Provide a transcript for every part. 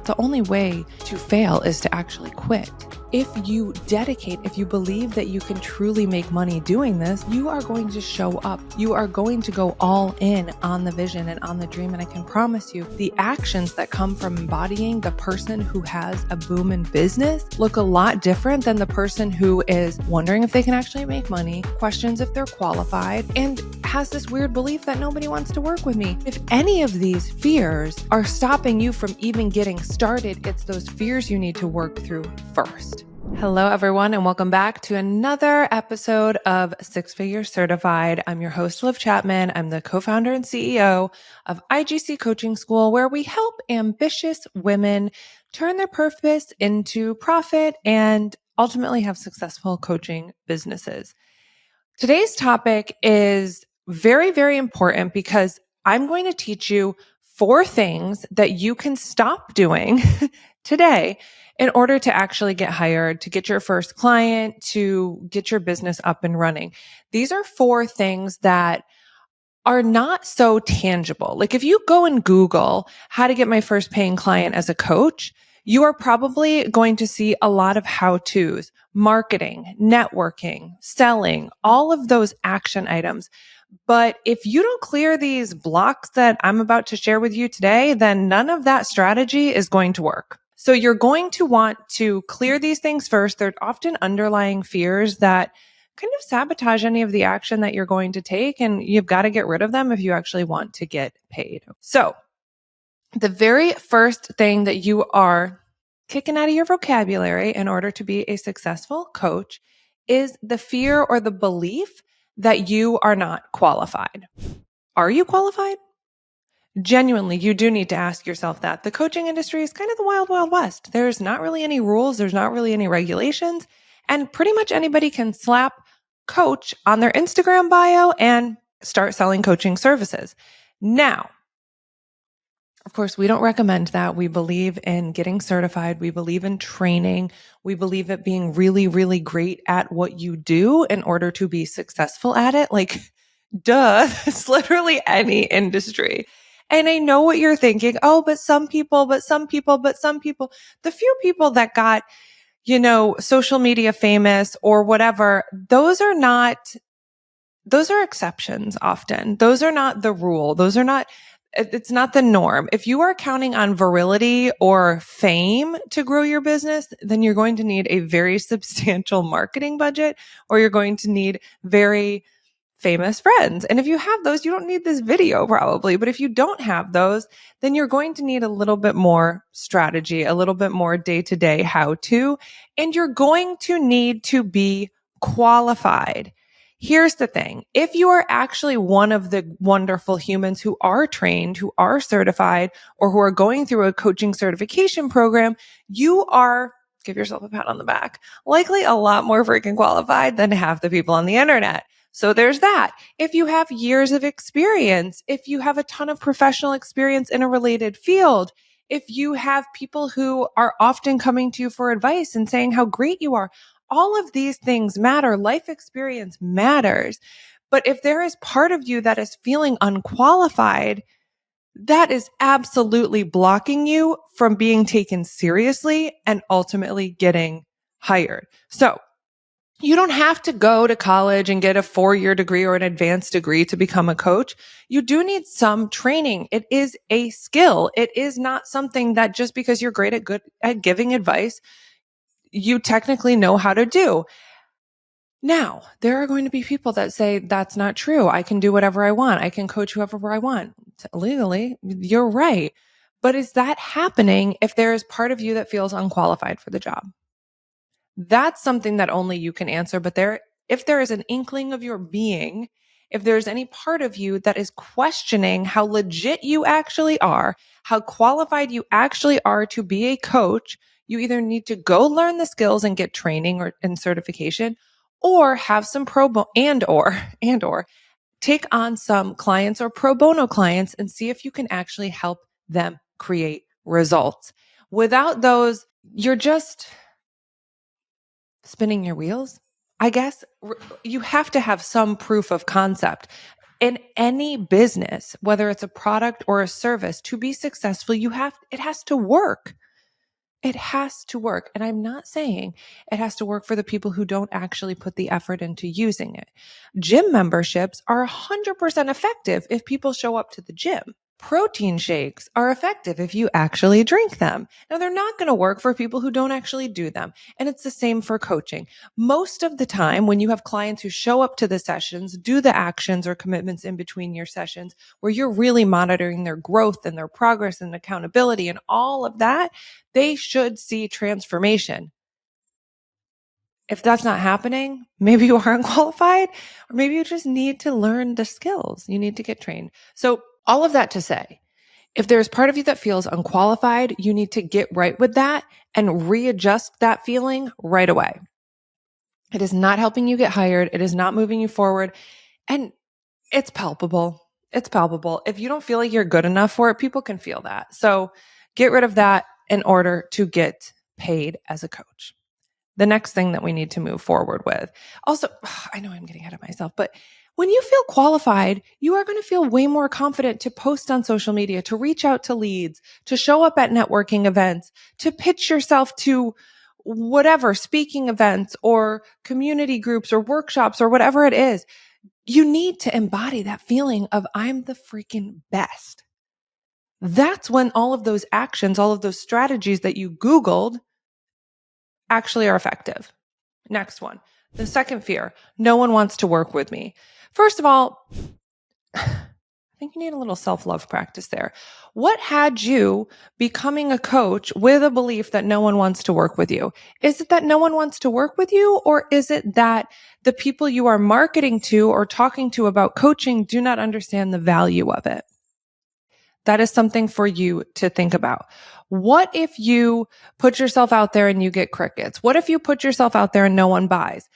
the only way to fail is to actually quit. If you dedicate, if you believe that you can truly make money doing this, you are going to show up. You are going to go all in on the vision and on the dream. And I can promise you, the actions that come from embodying the person who has a boom in business look a lot different than the person who is wondering if they can actually make money, questions if they're qualified, and has this weird belief that nobody wants to work with me. If any of these fears are stopping you from even getting started, it's those fears you need to work through first. Hello, everyone, and welcome back to another episode of Six Figure Certified. I'm your host, Liv Chapman. I'm the co-founder and CEO of IGC Coaching School, where we help ambitious women turn their purpose into profit and ultimately have successful coaching businesses. Today's topic is very, very important because I'm going to teach you 4 things that you can stop doing today in order to actually get hired, to get your first client, to get your business up and running. These are 4 things that are not so tangible. Like if you go and Google how to get my first paying client as a coach, you are probably going to see a lot of how-tos, marketing, networking, selling, all of those action items. But if you don't clear these blocks that I'm about to share with you today, then none of that strategy is going to work. So you're going to want to clear these things first. They're often underlying fears that kind of sabotage any of the action that you're going to take, and you've got to get rid of them if you actually want to get paid. So the very first thing that you are kicking out of your vocabulary in order to be a successful coach is the fear or the belief that you are not qualified. Are you qualified? Genuinely, you do need to ask yourself that. The coaching industry is kind of the wild, wild west. There's not really any rules. There's not really any regulations. And pretty much anybody can slap coach on their Instagram bio and start selling coaching services. Now, of course, we don't recommend that. We believe in getting certified. We believe in training. We believe in being really, really great at what you do in order to be successful at it. Like, duh, it's literally any industry. And I know what you're thinking. Oh, but some people. The few people that got, social media famous or whatever, those are exceptions often. Those are not the rule. It's not the norm. If you are counting on virility or fame to grow your business, then you're going to need a very substantial marketing budget, or you're going to need very famous friends. And if you have those, you don't need this video probably. But if you don't have those, then you're going to need a little bit more strategy, a little bit more day-to-day how-to, and you're going to need to be qualified. Here's the thing. If you are actually one of the wonderful humans who are trained, who are certified, or who are going through a coaching certification program, you are, give yourself a pat on the back, likely a lot more freaking qualified than half the people on the internet. So there's that. If you have years of experience, if you have a ton of professional experience in a related field, if you have people who are often coming to you for advice and saying how great you are, all of these things matter. Life experience matters. But if there is part of you that is feeling unqualified, that is absolutely blocking you from being taken seriously and ultimately getting hired. So you don't have to go to college and get a 4-year degree or an advanced degree to become a coach. You do need some training. It is a skill. It is not something that just because you're great at giving advice, you technically know how to do. Now, there are going to be people that say that's not true. I can do whatever I want. I can coach whoever I want. Legally, you're right. But is that happening if there is part of you that feels unqualified for the job? That's something that only you can answer. But if there is an inkling of your being, if there's any part of you that is questioning how legit you actually are, how qualified you actually are to be a coach, you either need to go learn the skills and get training and certification, or have some or take on some clients or pro bono clients and see if you can actually help them create results. Without those, you're just spinning your wheels, I guess. You have to have some proof of concept. In any business, whether it's a product or a service, to be successful, it has to work. It has to work. And I'm not saying it has to work for the people who don't actually put the effort into using it. Gym memberships are 100% effective if people show up to the gym. Protein shakes are effective if you actually drink them. Now, they're not going to work for people who don't actually do them. And it's the same for coaching. Most of the time, when you have clients who show up to the sessions, do the actions or commitments in between your sessions, where you're really monitoring their growth and their progress and accountability and all of that, they should see transformation. If that's not happening, maybe you aren't qualified, or maybe you just need to learn the skills. You need to get trained. So, all of that to say, if there's part of you that feels unqualified, you need to get right with that and readjust that feeling right away. It is not helping you get hired. It is not moving you forward. And it's palpable. It's palpable. If you don't feel like you're good enough for it, people can feel that. So get rid of that in order to get paid as a coach. The next thing that we need to move forward with. Also, I know I'm getting ahead of myself, but when you feel qualified, you are going to feel way more confident to post on social media, to reach out to leads, to show up at networking events, to pitch yourself to whatever speaking events or community groups or workshops or whatever it is. You need to embody that feeling of I'm the freaking best. That's when all of those actions, all of those strategies that you Googled actually are effective. Next one. The second fear, no one wants to work with me. First of all, I think you need a little self-love practice there. What had you becoming a coach with a belief that no one wants to work with you? Is it that no one wants to work with you, or is it that the people you are marketing to or talking to about coaching do not understand the value of it? That is something for you to think about. What if you put yourself out there and you get crickets? What if you put yourself out there and no one buys?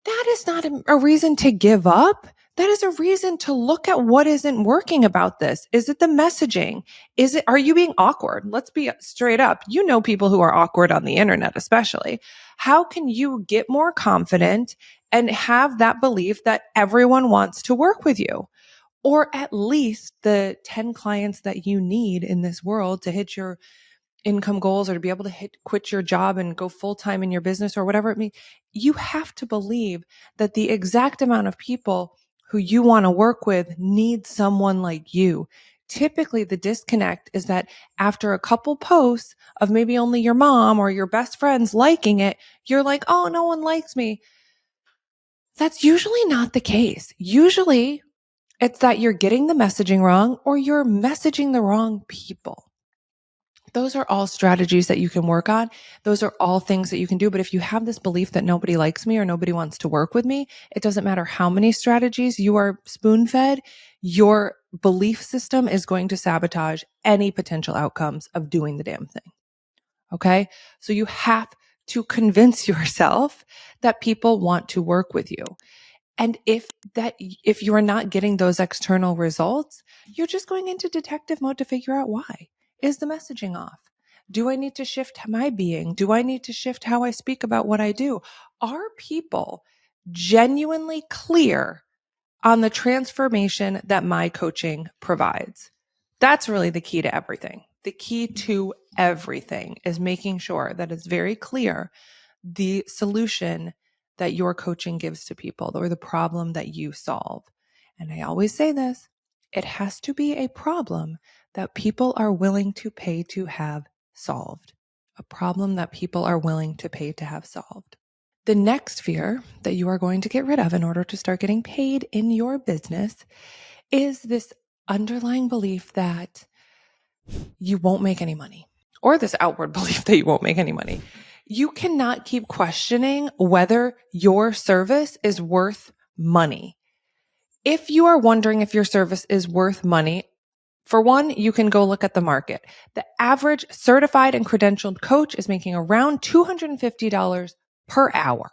That is not a reason to give up. That is a reason to look at what isn't working about this. Is it the messaging? Are you being awkward? Let's be straight up. You know people who are awkward on the internet, especially. How can you get more confident and have that belief that everyone wants to work with you? Or at least the 10 clients that you need in this world to hit your income goals or to be able to quit your job and go full time in your business or whatever it means. You have to believe that the exact amount of people who you want to work with need someone like you. Typically, the disconnect is that after a couple posts of maybe only your mom or your best friends liking it, you're like, oh, no one likes me. That's usually not the case. Usually, it's that you're getting the messaging wrong or you're messaging the wrong people. Those are all strategies that you can work on. Those are all things that you can do. But if you have this belief that nobody likes me or nobody wants to work with me, it doesn't matter how many strategies you are spoon fed, your belief system is going to sabotage any potential outcomes of doing the damn thing. Okay. So you have to convince yourself that people want to work with you. And if you are not getting those external results, you're just going into detective mode to figure out why. Is the messaging off? Do I need to shift my being? Do I need to shift how I speak about what I do? Are people genuinely clear on the transformation that my coaching provides? That's really the key to everything. The key to everything is making sure that it's very clear the solution that your coaching gives to people or the problem that you solve. And I always say this, it has to be a problem that people are willing to pay to have solved. A problem that people are willing to pay to have solved. The next fear that you are going to get rid of in order to start getting paid in your business is this underlying belief that you won't make any money, or this outward belief that you won't make any money. You cannot keep questioning whether your service is worth money. If you are wondering if your service is worth money, for one, you can go look at the market. The average certified and credentialed coach is making around $250 per hour.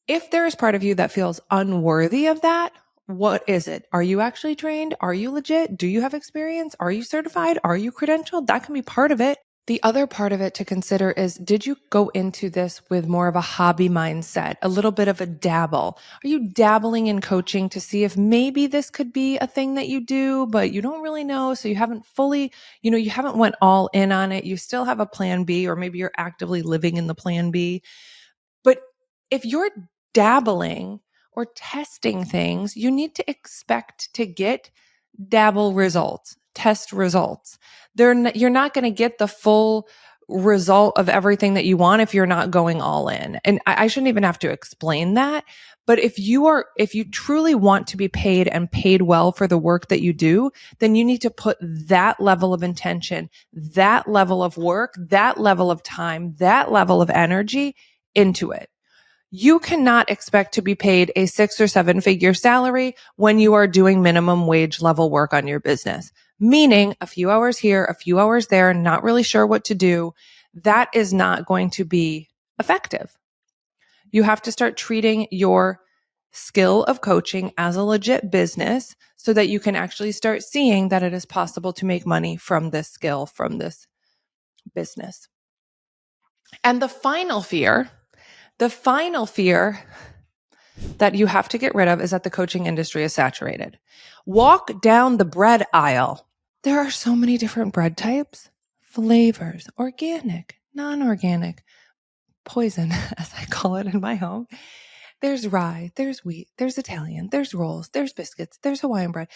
If there is part of you that feels unworthy of that, what is it? Are you actually trained? Are you legit? Do you have experience? Are you certified? Are you credentialed? That can be part of it. The other part of it to consider is, did you go into this with more of a hobby mindset, a little bit of a dabble? Are you dabbling in coaching to see if maybe this could be a thing that you do, but you don't really know? So you haven't fully, you haven't went all in on it. You still have a plan B, or maybe you're actively living in the plan B. But if you're dabbling or testing things, you need to expect to get dabble results, test results. You're not going to get the full result of everything that you want if you're not going all in. And I shouldn't even have to explain that. But if you truly want to be paid and paid well for the work that you do, then you need to put that level of intention, that level of work, that level of time, that level of energy into it. You cannot expect to be paid a 6 or 7 figure salary when you are doing minimum wage level work on your business, meaning a few hours here, a few hours there, not really sure what to do. That is not going to be effective. You have to start treating your skill of coaching as a legit business so that you can actually start seeing that it is possible to make money from this skill, from this business. And the final fear that you have to get rid of is that the coaching industry is saturated. Walk down the bread aisle. There are so many different bread types, flavors, organic, non-organic, poison, as I call it in my home. There's rye, there's wheat, there's Italian, there's rolls, there's biscuits, there's Hawaiian bread.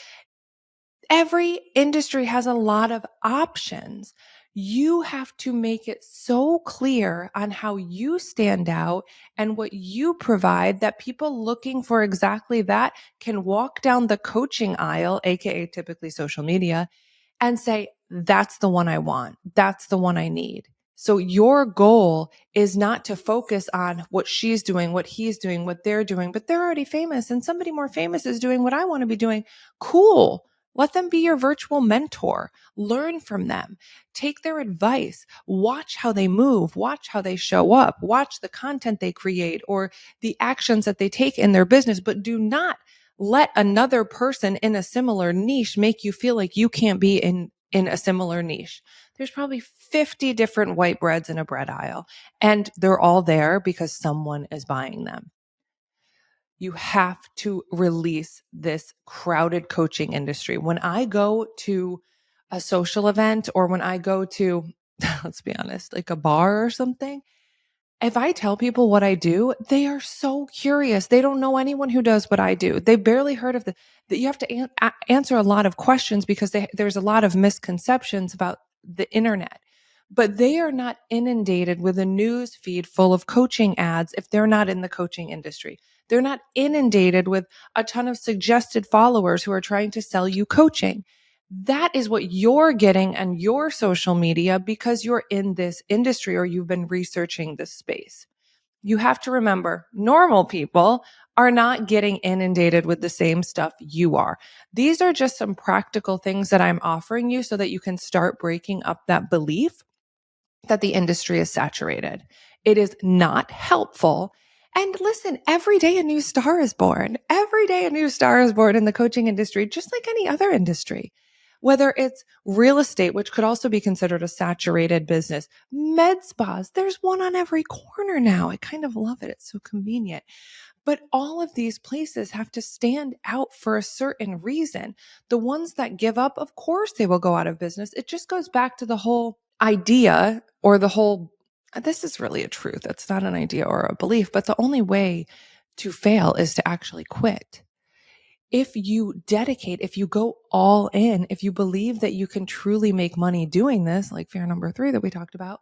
Every industry has a lot of options. You have to make it so clear on how you stand out and what you provide that people looking for exactly that can walk down the coaching aisle, AKA typically social media, and say, that's the one I want. That's the one I need. So your goal is not to focus on what she's doing, what he's doing, what they're doing, but they're already famous and somebody more famous is doing what I want to be doing. Cool. Let them be your virtual mentor. Learn from them. Take their advice. Watch how they move. Watch how they show up. Watch the content they create or the actions that they take in their business, but do not let another person in a similar niche make you feel like you can't be in a similar niche. There's probably 50 different white breads in a bread aisle, and they're all there because someone is buying them. You have to release this crowded coaching industry. When I go to a social event or when I go to, let's be honest, like a bar or something, if I tell people what I do, they are so curious. They don't know anyone who does what I do. They barely heard of that. You have to answer a lot of questions because there's a lot of misconceptions about the internet. But they are not inundated with a news feed full of coaching ads if they're not in the coaching industry. They're not inundated with a ton of suggested followers who are trying to sell you coaching. That is what you're getting on your social media because you're in this industry or you've been researching this space. You have to remember normal people are not getting inundated with the same stuff you are. These are just some practical things that I'm offering you so that you can start breaking up that belief that the industry is saturated. It is not helpful. And listen, every day a new star is born. Every day a new star is born in the coaching industry, just like any other industry. Whether it's real estate, which could also be considered a saturated business, med spas, there's one on every corner now. I kind of love it. It's so convenient. But all of these places have to stand out for a certain reason. The ones that give up, of course, they will go out of business. It just goes back to the whole idea or the whole, this is really a truth. It's not an idea or a belief, but the only way to fail is to actually quit. If you dedicate, if you go all in, if you believe that you can truly make money doing this, like fear number 3 that we talked about,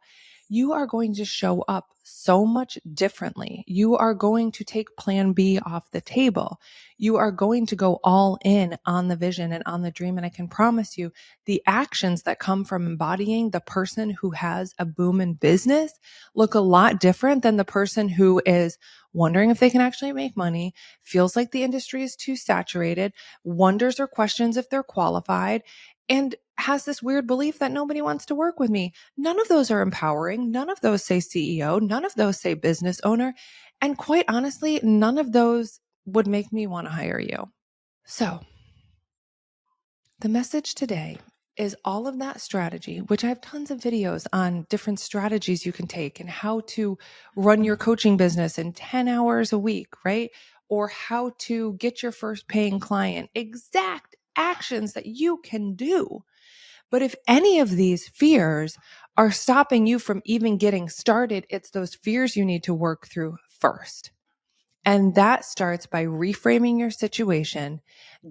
you are going to show up so much differently. You are going to take plan B off the table. You are going to go all in on the vision and on the dream. And I can promise you the actions that come from embodying the person who has a boom in business look a lot different than the person who is wondering if they can actually make money, feels like the industry is too saturated, wonders or questions if they're qualified, and has this weird belief that nobody wants to work with me. None of those are empowering. None of those say CEO. None of those say business owner. And quite honestly, none of those would make me want to hire you. So the message today is all of that strategy, which I have tons of videos on different strategies you can take and how to run your coaching business in 10 hours a week, right? Or how to get your first paying client, exact actions that you can do. But if any of these fears are stopping you from even getting started, it's those fears you need to work through first. And that starts by reframing your situation,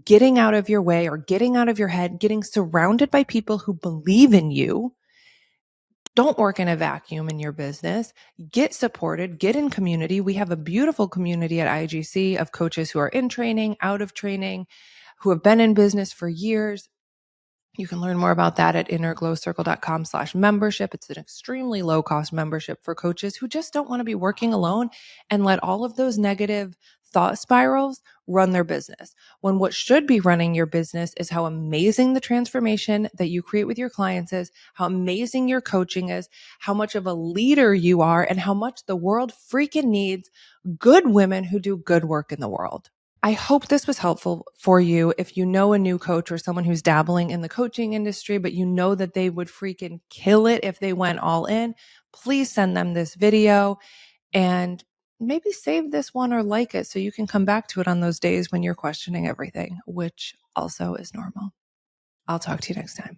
getting out of your way or getting out of your head, getting surrounded by people who believe in you. Don't work in a vacuum in your business. Get supported, get in community. We have a beautiful community at IGC of coaches who are in training, out of training, who have been in business for years. You can learn more about that at innerglowcircle.com/membership. It's an extremely low cost membership for coaches who just don't want to be working alone and let all of those negative thought spirals run their business. When what should be running your business is how amazing the transformation that you create with your clients is, how amazing your coaching is, how much of a leader you are, and how much the world freaking needs good women who do good work in the world. I hope this was helpful for you. If you know a new coach or someone who's dabbling in the coaching industry, but you know that they would freaking kill it if they went all in, please send them this video and maybe save this one or like it so you can come back to it on those days when you're questioning everything, which also is normal. I'll talk to you next time.